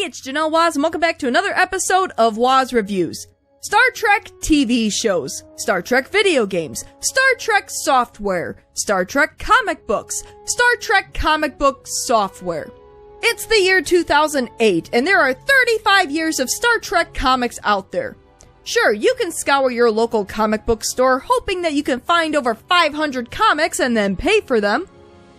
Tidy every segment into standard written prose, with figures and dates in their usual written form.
it's Janelle Waz, and welcome back to another episode of Waz Reviews. Star Trek TV shows, Star Trek video games, Star Trek software, Star Trek comic books, Star Trek comic book software. It's the year 2008, and there are 35 years of Star Trek comics out there. Sure, you can scour your local comic book store hoping that you can find over 500 comics and then pay for them.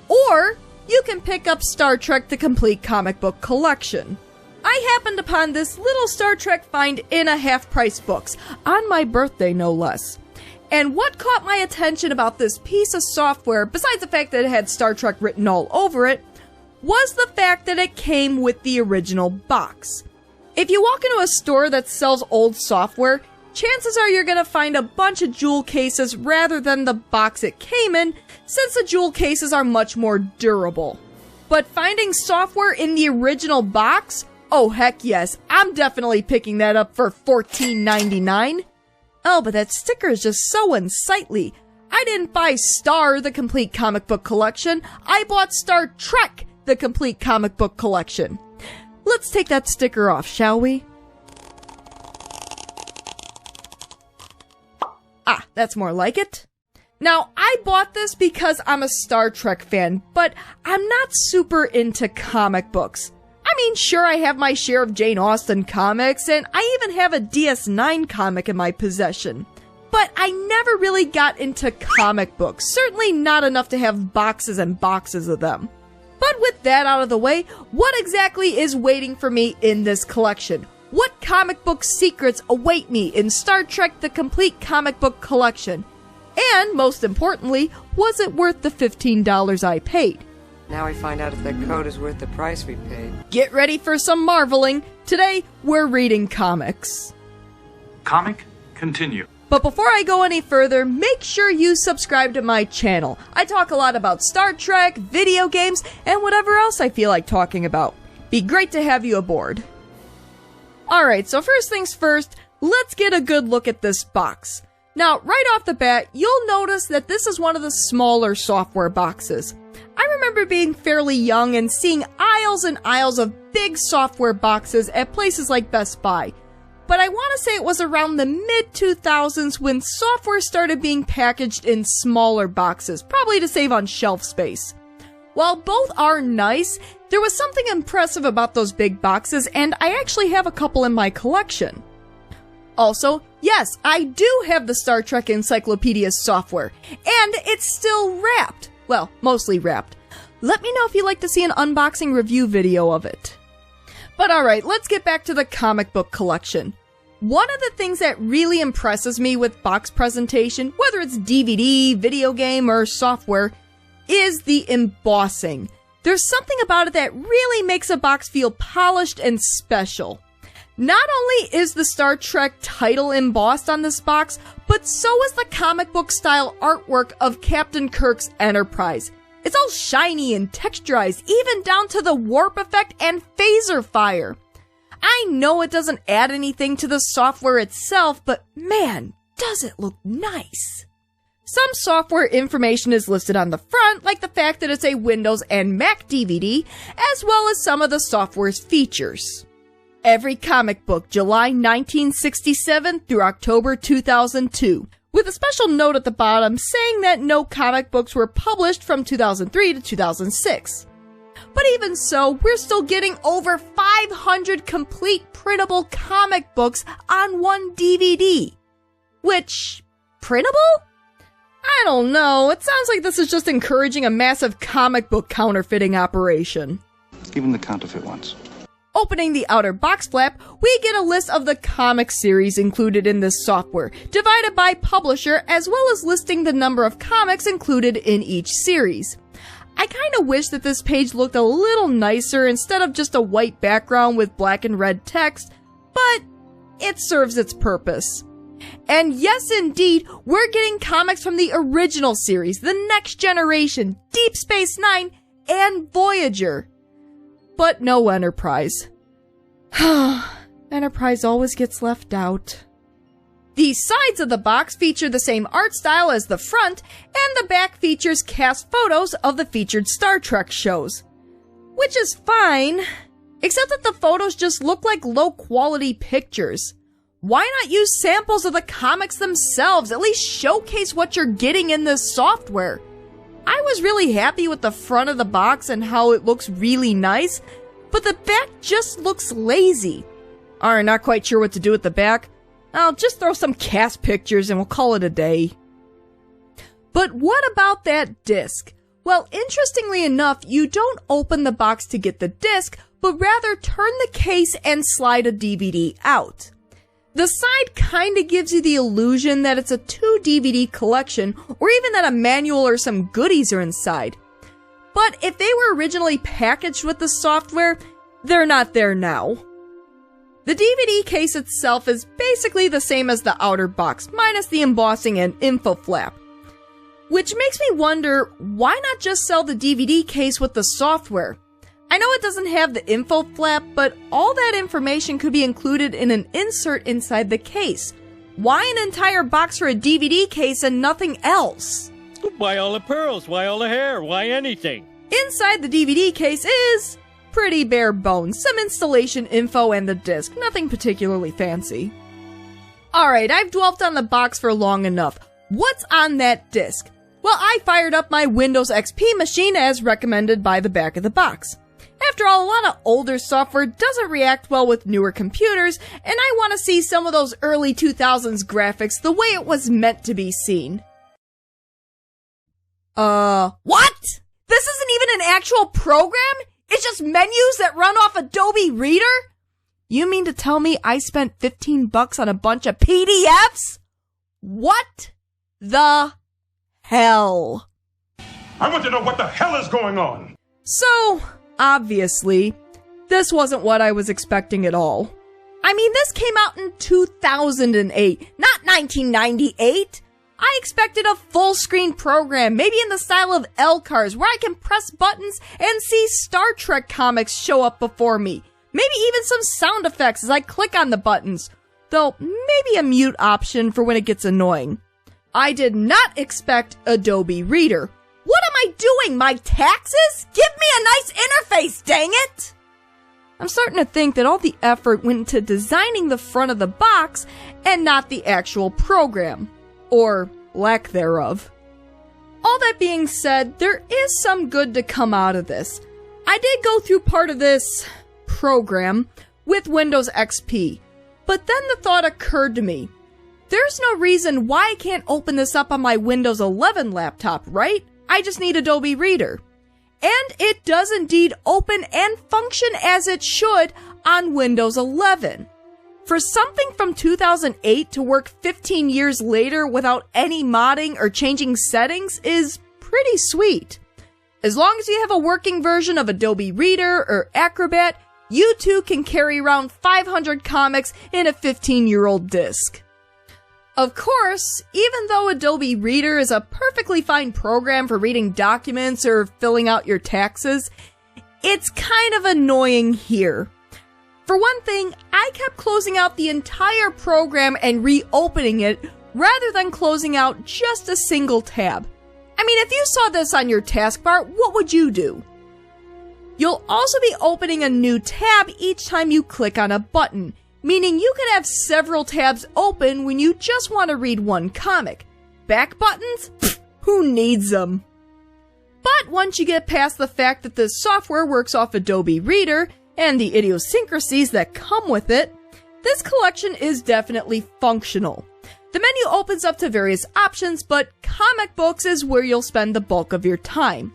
Or you can pick up Star Trek The Complete Comic Book Collection. I happened upon this little Star Trek find in a half-price books, on my birthday no less. And what caught my attention about this piece of software, besides the fact that it had Star Trek written all over it, was the fact that it came with the original box. If you walk into a store that sells old software, chances are you're going to find a bunch of jewel cases rather than the box it came in, since the jewel cases are much more durable. But finding software in the original box? Oh heck yes, I'm definitely picking that up for $14.99. Oh, but that sticker is just so unsightly. I didn't buy Star, the Complete Comic Book Collection. I bought Star Trek, the Complete Comic Book Collection. Let's take that sticker off, shall we? Ah, that's more like it. Now, I bought this because I'm a Star Trek fan, but I'm not super into comic books. I mean, sure, I have my share of Jane Austen comics, and I even have a DS9 comic in my possession. But I never really got into comic books, certainly not enough to have boxes and boxes of them. But with that out of the way, what exactly is waiting for me in this collection? What comic book secrets await me in Star Trek The Complete Comic Book Collection? And, most importantly, was it worth the $15 I paid? Now we find out if that code is worth the price we paid. Get ready for some marveling. Today, we're reading comics. Comic, continue. But before I go any further, make sure you subscribe to my channel. I talk a lot about Star Trek, video games, and whatever else I feel like talking about. Be great to have you aboard. Alright, so first things first, let's get a good look at this box. Now, right off the bat, you'll notice that this is one of the smaller software boxes. I remember being fairly young and seeing aisles and aisles of big software boxes at places like Best Buy. But I want to say it was around the mid-2000s when software started being packaged in smaller boxes, probably to save on shelf space. While both are nice, there was something impressive about those big boxes, and I actually have a couple in my collection. Also, yes, I do have the Star Trek Encyclopedia software, and it's still wrapped. Well, mostly wrapped. Let me know if you'd like to see an unboxing review video of it. But alright, let's get back to the comic book collection. One of the things that really impresses me with box presentation, whether it's DVD, video game, or software, is the embossing. There's something about it that really makes a box feel polished and special. Not only is the Star Trek title embossed on this box, but so is the comic book style artwork of Captain Kirk's Enterprise. It's all shiny and texturized, even down to the warp effect and phaser fire. I know it doesn't add anything to the software itself, but man, does it look nice. Some software information is listed on the front, like the fact that it's a Windows and Mac DVD, as well as some of the software's features. Every comic book, July 1967 through October 2002, with a special note at the bottom saying that no comic books were published from 2003 to 2006. But even so, we're still getting over 500 complete printable comic books on one DVD. Which, printable? I don't know, it sounds like this is just encouraging a massive comic book counterfeiting operation. Give him the counterfeit ones. Opening the outer box flap, we get a list of the comic series included in this software, divided by publisher, as well as listing the number of comics included in each series. I kinda wish that this page looked a little nicer instead of just a white background with black and red text, but it serves its purpose. And yes indeed, we're getting comics from the original series, The Next Generation, Deep Space Nine, and Voyager. But no Enterprise. Enterprise always gets left out. The sides of the box feature the same art style as the front, and the back features cast photos of the featured Star Trek shows. Which is fine. Except that the photos just look like low-quality pictures. Why not use samples of the comics themselves? At least showcase what you're getting in this software. I was really happy with the front of the box and how it looks really nice, but the back just looks lazy. Alright, not quite sure what to do with the back. I'll just throw some cast pictures and we'll call it a day. But what about that disc? Well, interestingly enough, you don't open the box to get the disc, but rather turn the case and slide a DVD out. The side kinda gives you the illusion that it's a 2 DVD collection, or even that a manual or some goodies are inside. But if they were originally packaged with the software, they're not there now. The DVD case itself is basically the same as the outer box, minus the embossing and info flap. Which makes me wonder, why not just sell the DVD case with the software? I know it doesn't have the info flap, but all that information could be included in an insert inside the case. Why an entire box for a DVD case and nothing else? Why all the pearls? Why all the hair? Why anything? Inside the DVD case is pretty bare bones. Some installation info and the disc. Nothing particularly fancy. Alright, I've dwelt on the box for long enough. What's on that disc? Well, I fired up my Windows XP machine as recommended by the back of the box. After all, a lot of older software doesn't react well with newer computers, and I want to see some of those early 2000s graphics the way it was meant to be seen. What? This isn't even an actual program? It's just menus that run off Adobe Reader? You mean to tell me I spent $15 on a bunch of PDFs? What the hell? I want to know what the hell is going on. So, obviously, this wasn't what I was expecting at all. I mean, this came out in 2008, not 1998. I expected a full-screen program, maybe in the style of LCARS, where I can press buttons and see Star Trek comics show up before me. Maybe even some sound effects as I click on the buttons, though maybe a mute option for when it gets annoying. I did not expect Adobe Reader. What am I doing, my taxes? Give me a nice interface, dang it! I'm starting to think that all the effort went into designing the front of the box and not the actual program. Or lack thereof. All that being said, there is some good to come out of this. I did go through part of this program with Windows XP, but then the thought occurred to me. There's no reason why I can't open this up on my Windows 11 laptop, right? I just need Adobe Reader. And it does indeed open and function as it should on Windows 11. For something from 2008 to work 15 years later without any modding or changing settings is pretty sweet. As long as you have a working version of Adobe Reader or Acrobat, you too can carry around 500 comics in a 15-year-old disc. Of course, even though Adobe Reader is a perfectly fine program for reading documents or filling out your taxes, it's kind of annoying here. For one thing, I kept closing out the entire program and reopening it rather than closing out just a single tab. I mean, if you saw this on your taskbar, what would you do? You'll also be opening a new tab each time you click on a button, meaning you can have several tabs open when you just want to read one comic. Back buttons? Pfft, who needs them? But once you get past the fact that this software works off Adobe Reader, and the idiosyncrasies that come with it, this collection is definitely functional. The menu opens up to various options, but comic books is where you'll spend the bulk of your time.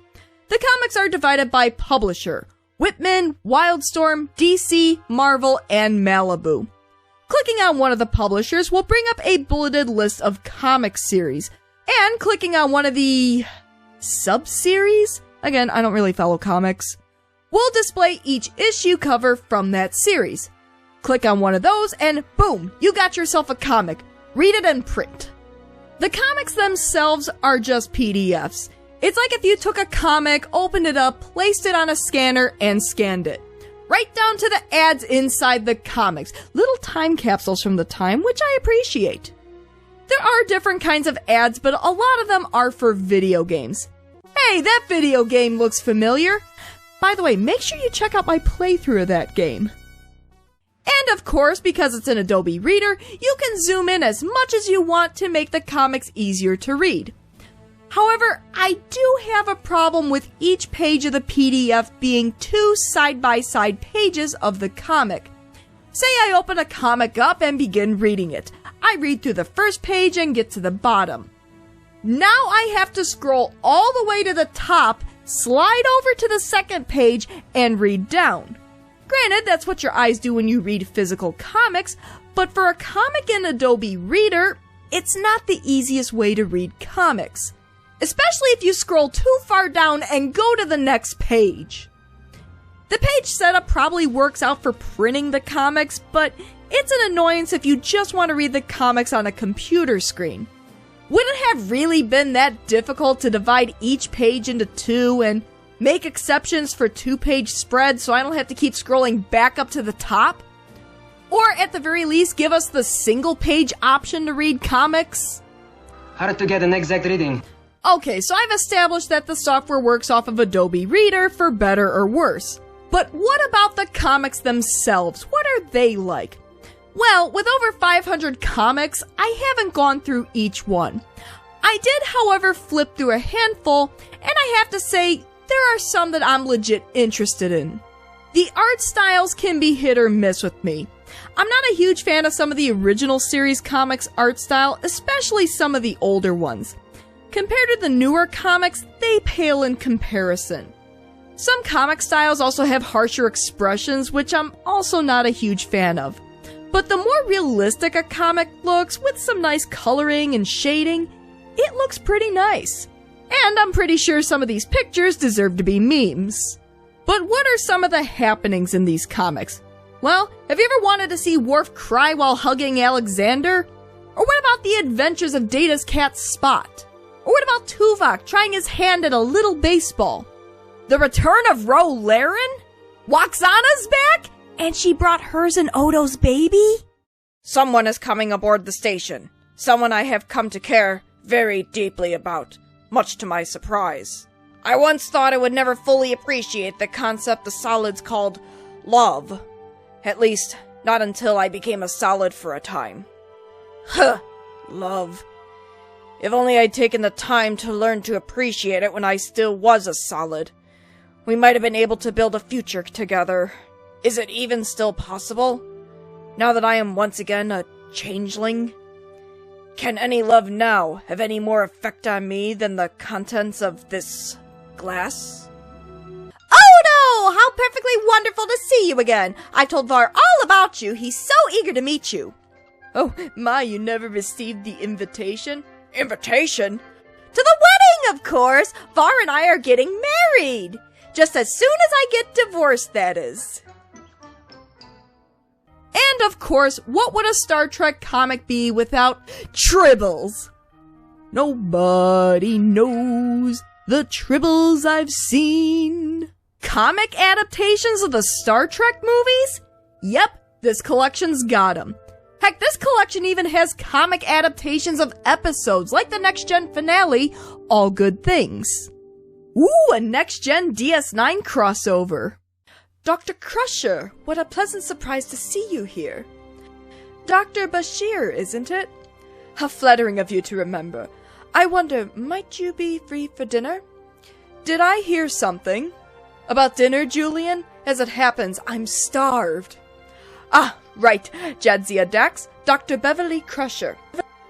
The comics are divided by publisher: Whitman, Wildstorm, DC, Marvel, and Malibu. Clicking on one of the publishers will bring up a bulleted list of comic series, and clicking on one of the sub-series, again, I don't really follow comics, will display each issue cover from that series. Click on one of those and boom, you got yourself a comic. Read it and print. The comics themselves are just PDFs. It's like if you took a comic, opened it up, placed it on a scanner, and scanned it. Right down to the ads inside the comics. Little time capsules from the time, which I appreciate. There are different kinds of ads, but a lot of them are for video games. Hey, that video game looks familiar. By the way, make sure you check out my playthrough of that game. And of course, because it's an Adobe Reader, you can zoom in as much as you want to make the comics easier to read. However, I do have a problem with each page of the PDF being two side-by-side pages of the comic. Say I open a comic up and begin reading it. I read through the first page and get to the bottom. Now I have to scroll all the way to the top, slide over to the second page, and read down. Granted, that's what your eyes do when you read physical comics, but for a comic in Adobe Reader, it's not the easiest way to read comics. Especially if you scroll too far down and go to the next page. The page setup probably works out for printing the comics, but it's an annoyance if you just want to read the comics on a computer screen. Would it have really been that difficult to divide each page into two and make exceptions for two-page spreads so I don't have to keep scrolling back up to the top? Or at the very least, give us the single-page option to read comics? Hard to get an exact reading. Okay, so I've established that the software works off of Adobe Reader for better or worse. But what about the comics themselves? What are they like? Well, with over 500 comics, I haven't gone through each one. I did, however, flip through a handful, and I have to say, there are some that I'm legit interested in. The art styles can be hit or miss with me. I'm not a huge fan of some of the original series comics art style, especially some of the older ones. Compared to the newer comics, they pale in comparison. Some comic styles also have harsher expressions, which I'm also not a huge fan of. But the more realistic a comic looks, with some nice coloring and shading, it looks pretty nice. And I'm pretty sure some of these pictures deserve to be memes. But what are some of the happenings in these comics? Well, have you ever wanted to see Worf cry while hugging Alexander? Or what about the adventures of Data's cat Spot? Or what about Tuvok trying his hand at a little baseball? The return of Ro Laren? Waxana's back? And she brought hers and Odo's baby? Someone is coming aboard the station. Someone I have come to care very deeply about, much to my surprise. I once thought I would never fully appreciate the concept the solids called love. At least, not until I became a solid for a time. Huh, love. If only I'd taken the time to learn to appreciate it when I still was a solid. We might have been able to build a future together. Is it even still possible? Now that I am once again a changeling? Can any love now have any more effect on me than the contents of this glass? Oh no! How perfectly wonderful to see you again! I told Var all about you. He's so eager to meet you. Oh, my, you never received the invitation? Invitation? To the wedding, of course! Var and I are getting married! Just as soon as I get divorced, that is. And of course, what would a Star Trek comic be without Tribbles? Nobody knows the Tribbles I've seen. Comic adaptations of the Star Trek movies? Yep, this collection's got 'em. Heck, this collection even has comic adaptations of episodes like the Next Gen finale, All Good Things. Ooh, a Next Gen DS9 crossover. Dr. Crusher, what a pleasant surprise to see you here. Dr. Bashir, isn't it? How flattering of you to remember. I wonder, might you be free for dinner? Did I hear something? About dinner, Julian? As it happens, I'm starved. Ah, right, Jadzia Dax, Dr. Beverly Crusher.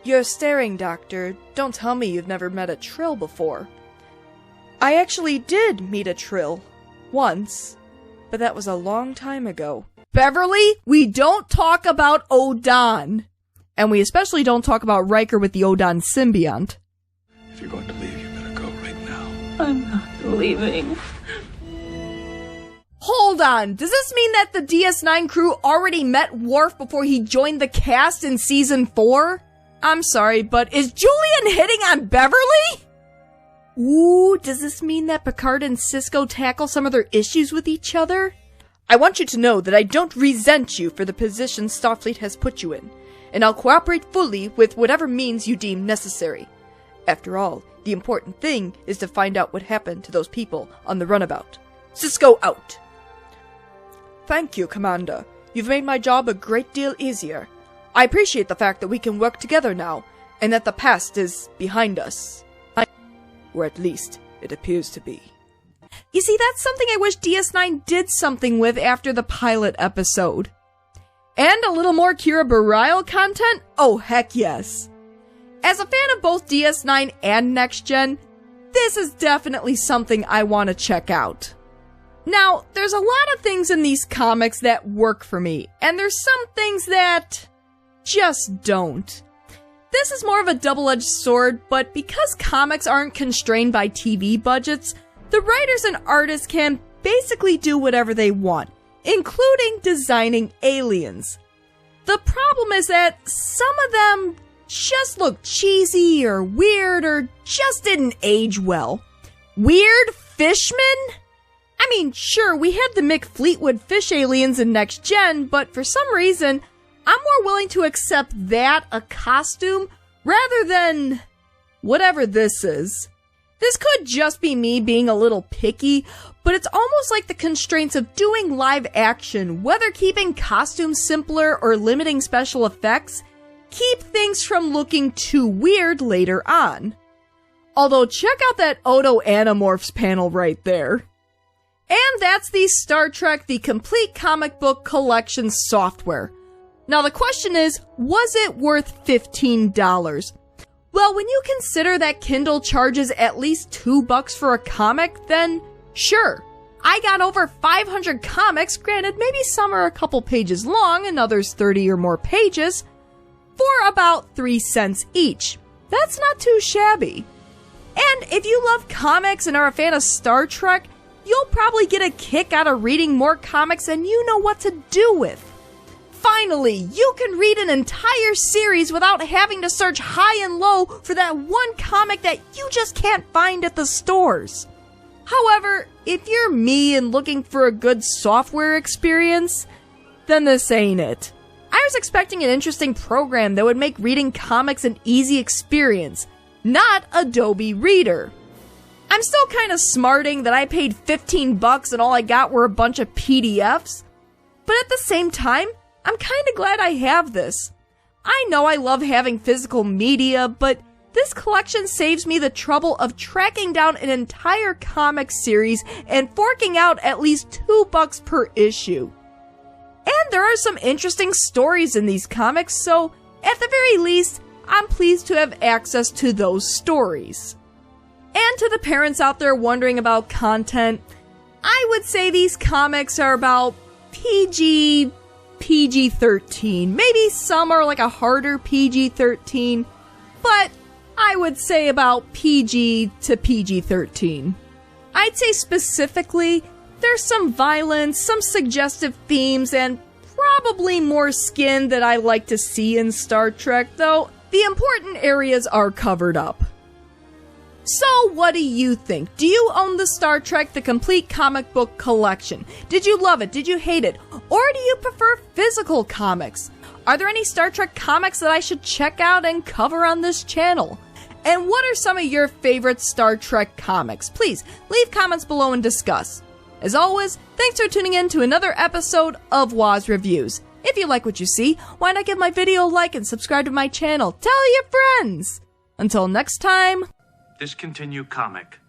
You're staring, Doctor. Don't tell me you've never met a Trill before. I actually did meet a Trill. Once. But that was a long time ago. Beverly, we don't talk about Odon. And we especially don't talk about Riker with the Odon symbiont. If you're going to leave, you better go right now. I'm not leaving. Hold on, does this mean that the DS9 crew already met Worf before he joined the cast in Season 4? I'm sorry, but is Julian hitting on Beverly? Ooh, does this mean that Picard and Sisko tackle some of their issues with each other? I want you to know that I don't resent you for the position Starfleet has put you in, and I'll cooperate fully with whatever means you deem necessary. After all, the important thing is to find out what happened to those people on the runabout. Cisco out. Thank you, Commander. You've made my job a great deal easier. I appreciate the fact that we can work together now, and that the past is behind us. Or at least, it appears to be. You see, that's something I wish DS9 did something with after the pilot episode. And a little more Kira Burial content? Oh, heck yes. As a fan of both DS9 and Next Gen, this is definitely something I want to check out. Now, there's a lot of things in these comics that work for me, and there's some things that just don't. This is more of a double-edged sword, but because comics aren't constrained by TV budgets, the writers and artists can basically do whatever they want, including designing aliens. The problem is that some of them just look cheesy or weird or just didn't age well. Weird fishmen? I mean, sure, we had the Mick Fleetwood fish aliens in Next Gen, but for some reason, I'm more willing to accept that a costume rather than whatever this is. This could just be me being a little picky, but it's almost like the constraints of doing live action, whether keeping costumes simpler or limiting special effects, keep things from looking too weird later on. Although, check out that Odo Animorphs panel right there. And that's the Star Trek The Complete Comic Book Collection software. Now the question is, was it worth $15? Well, when you consider that Kindle charges at least $2 for a comic, then sure. I got over 500 comics, granted maybe some are a couple pages long and others 30 or more pages, for about 3 cents each. That's not too shabby. And if you love comics and are a fan of Star Trek, you'll probably get a kick out of reading more comics than you know what to do with. Finally, you can read an entire series without having to search high and low for that one comic that you just can't find at the stores. However, if you're me and looking for a good software experience, then this ain't it. I was expecting an interesting program that would make reading comics an easy experience, not Adobe Reader. I'm still kind of smarting that I paid $15 and all I got were a bunch of PDFs, but at the same time, I'm kind of glad I have this. I know I love having physical media, but this collection saves me the trouble of tracking down an entire comic series and forking out at least $2 per issue. And there are some interesting stories in these comics, so at the very least, I'm pleased to have access to those stories. And to the parents out there wondering about content, I would say these comics are about PG-13. Maybe some are like a harder PG-13, but I would say about PG to PG-13. I'd say specifically, there's some violence, some suggestive themes, and probably more skin that I like to see in Star Trek, though the important areas are covered up. So, what do you think? Do you own the Star Trek The Complete Comic Book Collection? Did you love it? Did you hate it? Or do you prefer physical comics? Are there any Star Trek comics that I should check out and cover on this channel? And what are some of your favorite Star Trek comics? Please, leave comments below and discuss. As always, thanks for tuning in to another episode of Woz Reviews. If you like what you see, why not give my video a like and subscribe to my channel? Tell your friends! Until next time... Discontinue comic.